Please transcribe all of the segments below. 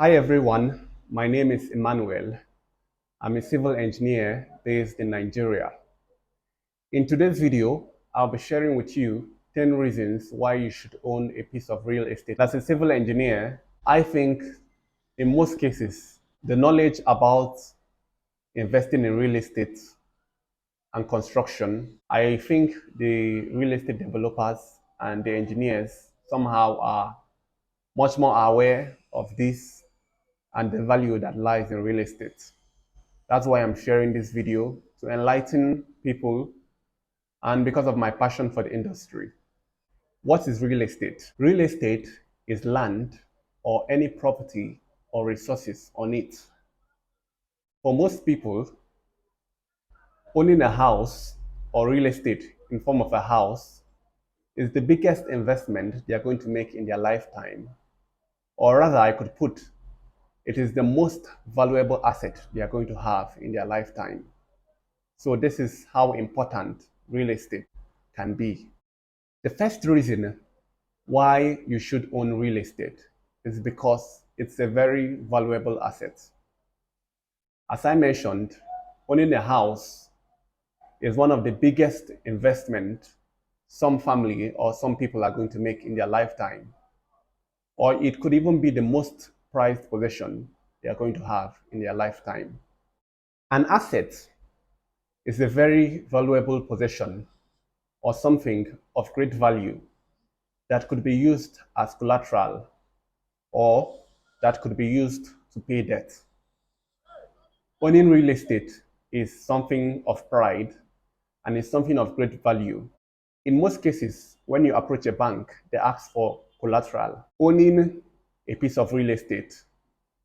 Hi everyone, my name is Emmanuel. I'm a civil engineer based in Nigeria. In today's video, I'll be sharing with you 10 reasons why you should own a piece of real estate. As a civil engineer, I think in most cases, the knowledge about investing in real estate and construction, I think the real estate developers and the engineers somehow are much more aware of this and the value that lies in real estate. That's why I'm sharing this video to enlighten people and because of my passion for the industry. What is real estate? Real estate is land or any property or resources on it. For most people, owning a house or real estate in form of a house is the biggest investment they are going to make in their lifetime. Or rather, I could put, it is the most valuable asset they are going to have in their lifetime. So this is how important real estate can be. The first reason why you should own real estate is because it's a very valuable asset. As I mentioned, owning a house is one of the biggest investment some family or some people are going to make in their lifetime. Or it could even be the most prized possession they are going to have in their lifetime. An asset is a very valuable possession or something of great value that could be used as collateral or that could be used to pay debt. Owning real estate is something of pride and is something of great value. In most cases, when you approach a bank, they ask for collateral. Owning a piece of real estate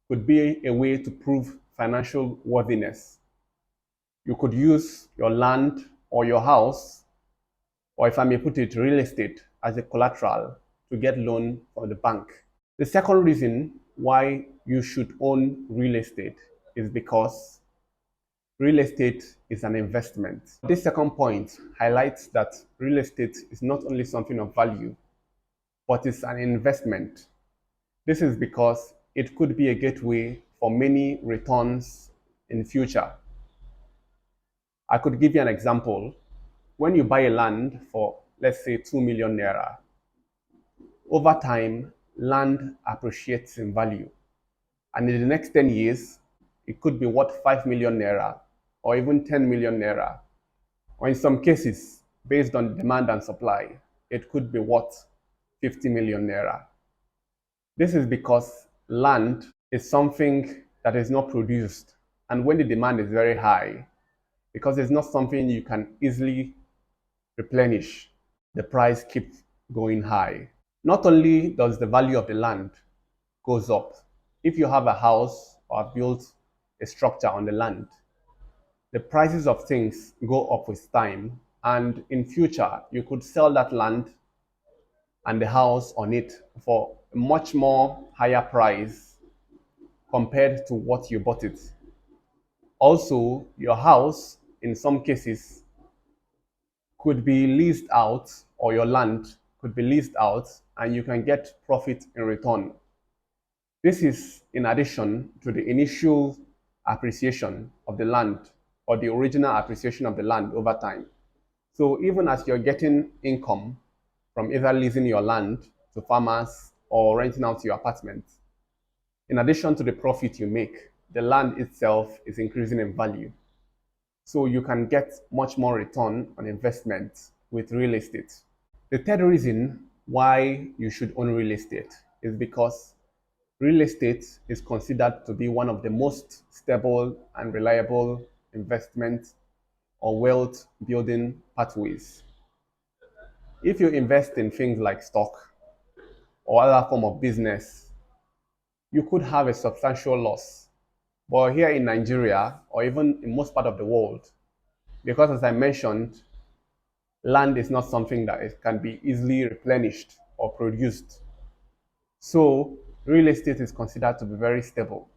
could be a way to prove financial worthiness. You could use your land or your house, or if I may put it, real estate as a collateral to get loan from the bank. The second reason why you should own real estate is because real estate is an investment. This second point highlights that real estate is not only something of value, but it's an investment. This is because it could be a gateway for many returns in future. I could give you an example. When you buy a land for, let's say, 2 million naira, over time, land appreciates in value. And in the next 10 years, it could be worth 5 million naira or even 10 million naira. Or in some cases, based on demand and supply, it could be worth 50 million naira. This is because land is something that is not produced. And when the demand is very high, because it's not something you can easily replenish, the price keeps going high. Not only does the value of the land goes up, if you have a house or built a structure on the land, the prices of things go up with time, and in future you could sell that land and the house on it for a much more higher price compared to what you bought it. Also, your house in some cases could be leased out, or your land could be leased out, and you can get profit in return. This is in addition to the initial appreciation of the land or the original appreciation of the land over time. So even as you're getting income from either leasing your land to farmers or renting out your apartment, in addition to the profit you make, the land itself is increasing in value. So you can get much more return on investment with real estate. The third reason why you should own real estate is because real estate is considered to be one of the most stable and reliable investment or wealth building pathways. If you invest in things like stock or other form of business, you could have a substantial loss. But here in Nigeria, or even in most part of the world, because as I mentioned, land is not something that can be easily replenished or produced. So real estate is considered to be very stable.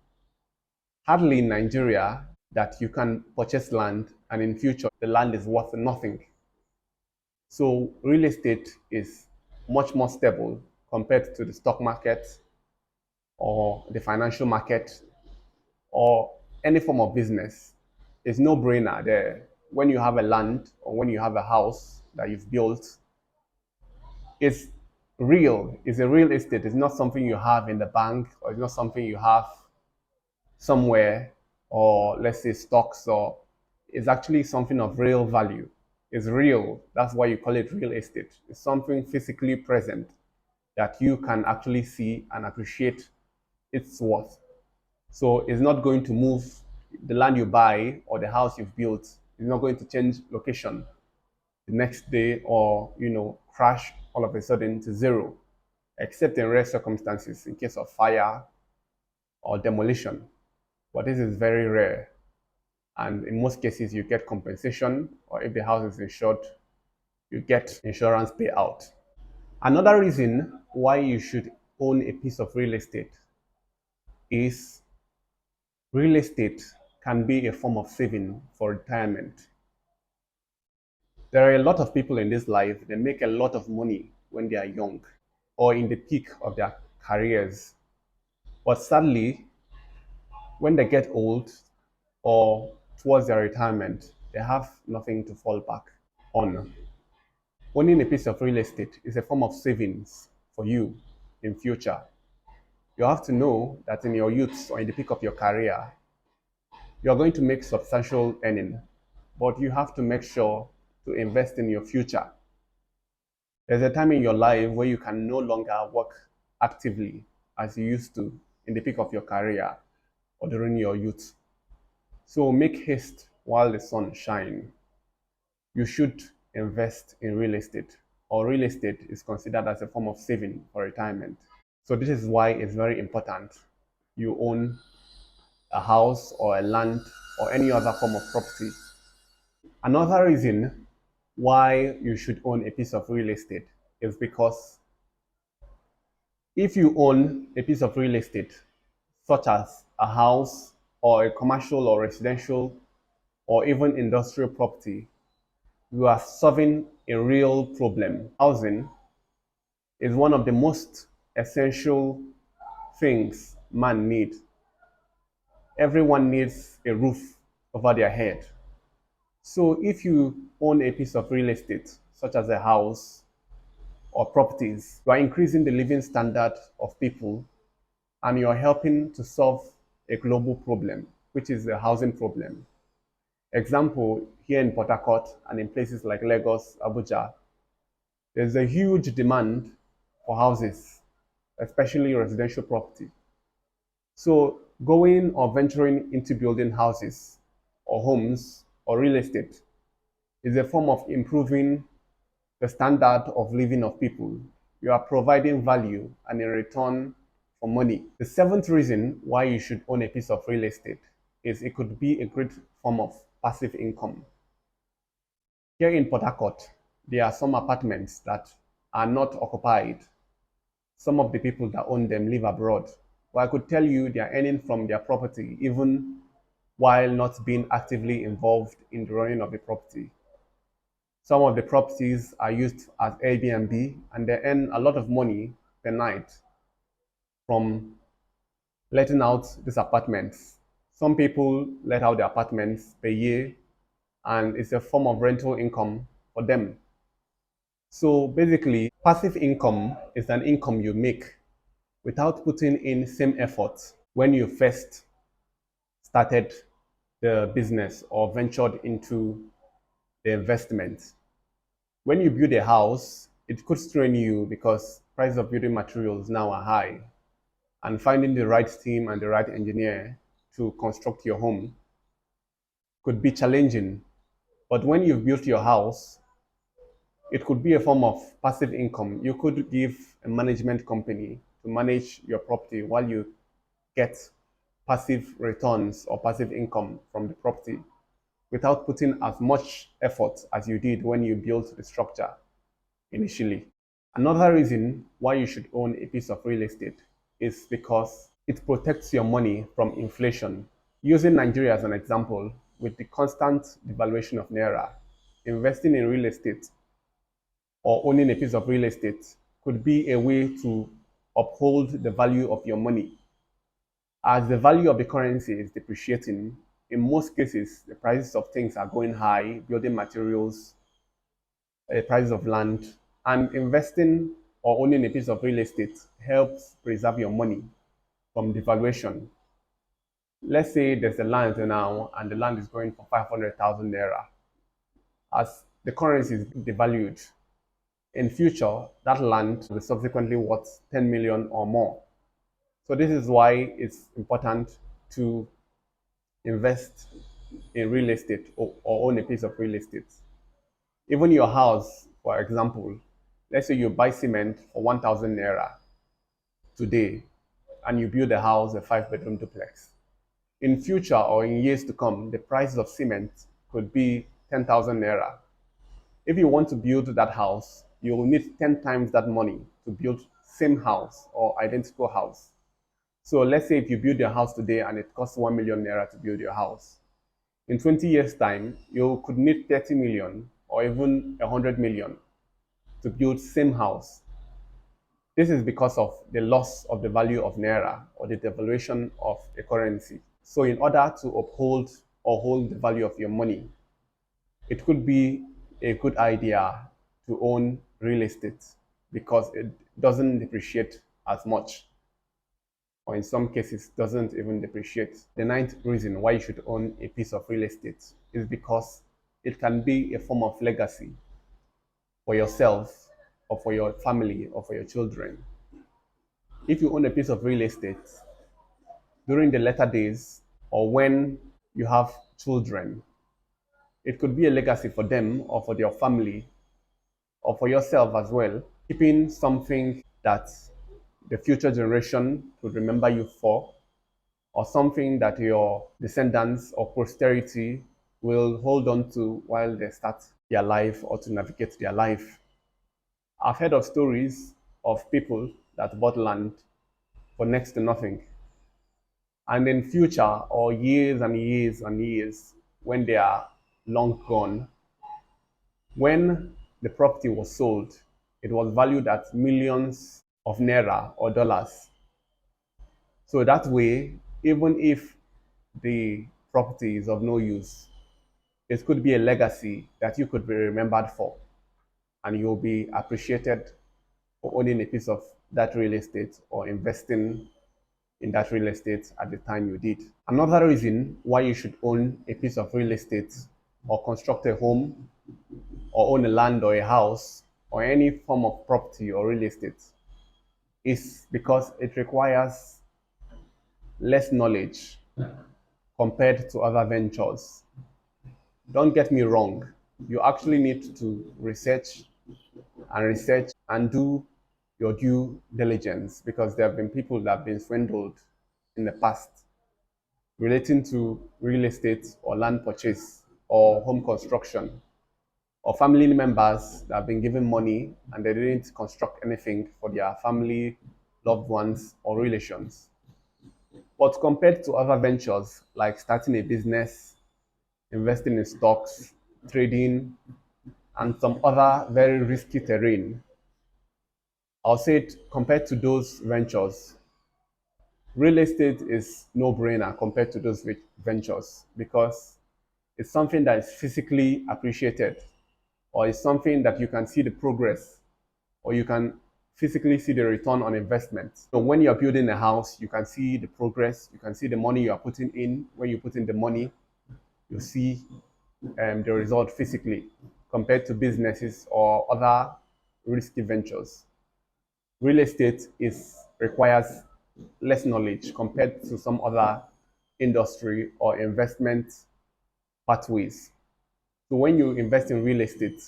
Hardly in Nigeria that you can purchase land and in future the land is worth nothing. So real estate is much more stable compared to the stock market or the financial market or any form of business, it's no brainer there. When you have a land or when you have a house that you've built, it's real. It's a real estate. It's not something you have in the bank or it's not something you have somewhere or let's say stocks or it's actually something of real value. It's real. That's why you call it real estate. It's something physically present that you can actually see and appreciate its worth. So it's not going to move the land you buy or the house you've built. It's not going to change location the next day or crash all of a sudden to zero, except in rare circumstances in case of fire or demolition. But this is very rare. And in most cases, you get compensation, or if the house is insured, you get insurance payout. Another reason why you should own a piece of real estate is real estate can be a form of saving for retirement. There are a lot of people in this life that make a lot of money when they are young or in the peak of their careers. But sadly, when they get old or towards their retirement, they have nothing to fall back on. Owning a piece of real estate is a form of savings for you in future. You have to know that in your youth or in the peak of your career, you are going to make substantial earning, but you have to make sure to invest in your future. There's a time in your life where you can no longer work actively as you used to in the peak of your career or during your youth. So make haste while the sun shines. You should invest in real estate, or real estate is considered as a form of saving for retirement. So this is why it's very important you own a house or a land or any other form of property. Another reason why you should own a piece of real estate is because if you own a piece of real estate, such as a house or a commercial or residential or even industrial property, you are solving a real problem. Housing is one of the most essential things man needs. Everyone needs a roof over their head. So if you own a piece of real estate, such as a house or properties, you are increasing the living standard of people and you are helping to solve a global problem, which is the housing problem. Example, here in Port Harcourt and in places like Lagos, Abuja, there's a huge demand for houses, especially residential property. So going or venturing into building houses or homes or real estate is a form of improving the standard of living of people. You are providing value and in return for money. The seventh reason why you should own a piece of real estate is it could be a great form of passive income. Here in Port Harcourt, there are some apartments that are not occupied. Some of the people that own them live abroad. But I could tell you they are earning from their property even while not being actively involved in the running of the property. Some of the properties are used as Airbnb and they earn a lot of money per night from letting out these apartments. Some people let out the apartments per year and it's a form of rental income for them. So basically, passive income is an income you make without putting in same effort when you first started the business or ventured into the investment. When you build a house, it could strain you because price of building materials now are high and finding the right team and the right engineer to construct your home could be challenging. But when you've built your house, it could be a form of passive income. You could give a management company to manage your property while you get passive returns or passive income from the property without putting as much effort as you did when you built the structure initially. Another reason why you should own a piece of real estate is because it protects your money from inflation. Using Nigeria as an example, with the constant devaluation of Naira, investing in real estate or owning a piece of real estate could be a way to uphold the value of your money. As the value of the currency is depreciating, in most cases, the prices of things are going high, building materials, prices of land, and investing or owning a piece of real estate helps preserve your money from devaluation. Let's say there's a land now and the land is going for 500,000 naira. As the currency is devalued, in future, that land will subsequently worth 10 million or more. So this is why it's important to invest in real estate or own a piece of real estate. Even your house, for example, let's say you buy cement for 1,000 naira today and you build a house, a 5-bedroom duplex. In future or in years to come, the price of cement could be 10,000 naira. If you want to build that house, you will need 10 times that money to build same house or identical house. So let's say if you build your house today and it costs 1 million naira to build your house, in 20 years time, you could need 30 million or even 100 million to build same house. This is because of the loss of the value of naira or the devaluation of a currency. So in order to uphold or hold the value of your money, it could be a good idea to own real estate because it doesn't depreciate as much, or in some cases doesn't even depreciate. The ninth reason why you should own a piece of real estate is because it can be a form of legacy for yourself or for your family or for your children. If you own a piece of real estate during the latter days or when you have children, it could be a legacy for them or for their family or for yourself as well, keeping something that the future generation could remember you for, or something that your descendants or posterity will hold on to while they start their life or to navigate their life. I've heard of stories of people that bought land for next to nothing. And in future or years and years and years, when they are long gone, when the property was sold, it was valued at millions of naira or dollars. So that way, even if the property is of no use, it could be a legacy that you could be remembered for, and you'll be appreciated for owning a piece of that real estate or investing in that real estate at the time you did. Another reason why you should own a piece of real estate or construct a home or own a land or a house or any form of property or real estate is because it requires less knowledge compared to other ventures. Don't get me wrong, you actually need to research and do your due diligence because there have been people that have been swindled in the past relating to real estate or land purchase or home construction, or family members that have been given money and they didn't construct anything for their family, loved ones, or relations. But compared to other ventures like starting a business, investing in stocks, trading, and some other very risky terrain, I'll say it, compared to those ventures, real estate is no-brainer compared to those ventures because it's something that is physically appreciated, or it's something that you can see the progress, or you can physically see the return on investment. So when you're building a house, you can see the progress, you can see the money you are putting in. When you put in the money, you see the result physically compared to businesses or other risky ventures. Real estate requires less knowledge compared to some other industry or investment pathways. So when you invest in real estate,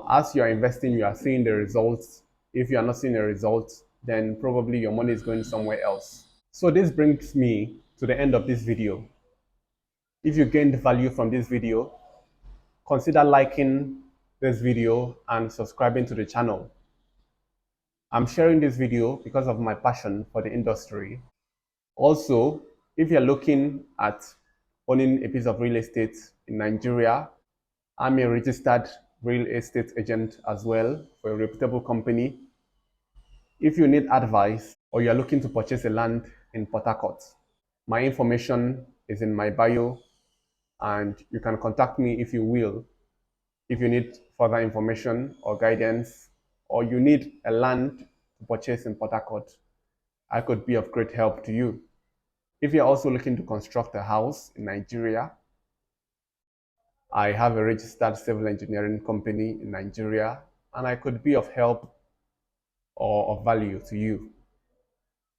as you are investing, you are seeing the results. If you are not seeing the results, then probably your money is going somewhere else. So this brings me to the end of this video. If you gained value from this video, consider liking this video and subscribing to the channel. I'm sharing this video because of my passion for the industry. Also, if you're looking at owning a piece of real estate in Nigeria, I'm a registered real estate agent as well for a reputable company. If you need advice or you're looking to purchase a land in Port Harcourt. My information is in my bio, and you can contact me if you will, if you need further information or guidance, or you need a land to purchase in Port Harcourt. I could be of great help to you. If you're also looking to construct a house in Nigeria, I have a registered civil engineering company in Nigeria, and I could be of help or of value to you.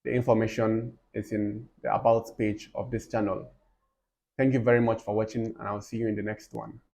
The information is in the About page of this channel. Thank you very much for watching, and I'll see you in the next one.